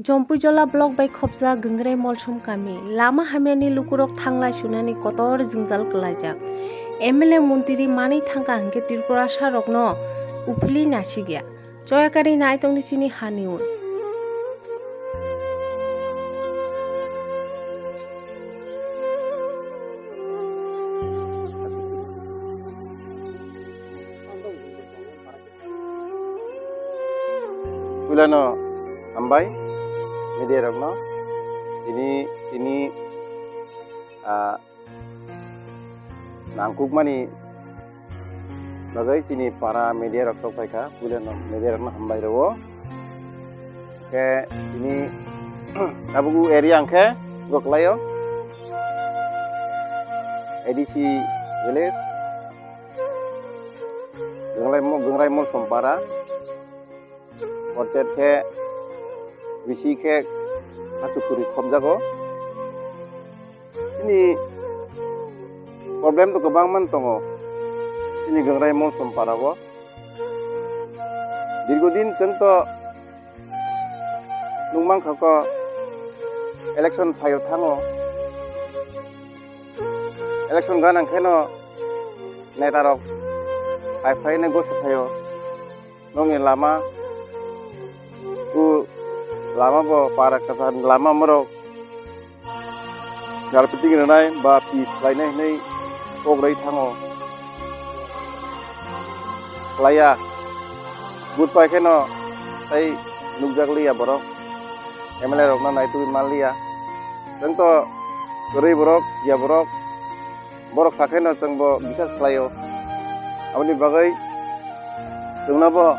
Jompujola block by khopja gengre molsum kami lama hamyani lukurok thanglai sunani kotor jingjal kelaijak. MLA Muntiri mani thangka hingke Tripura sarokno ufili nasigya. Joyakari naitongni chini ha news. Kulano ambai media rokno ini nangkuk mani bagai cini para media rok sok paika kulano media rokno ambai rowo ke ini abugu area angke goklayo edisi village gengrai mol sompara portrait ke bisi ke hachukuri khomjago sini problem to gobang man tongo sini gengrai mol somparago dirgodin jengto nungmang khako election phayo thango election ganang kheno netarok phai ne gose phayo nongi lama lama bo para kasan lama merok garpeti nai ba pis klainai nei ogrei thango klaya good pai keno sai nugjagli ya borok MLA rok na naitu malia jengto gorei borok sia borok sakeno jengbo bisas klayo aboni bagai jengna bo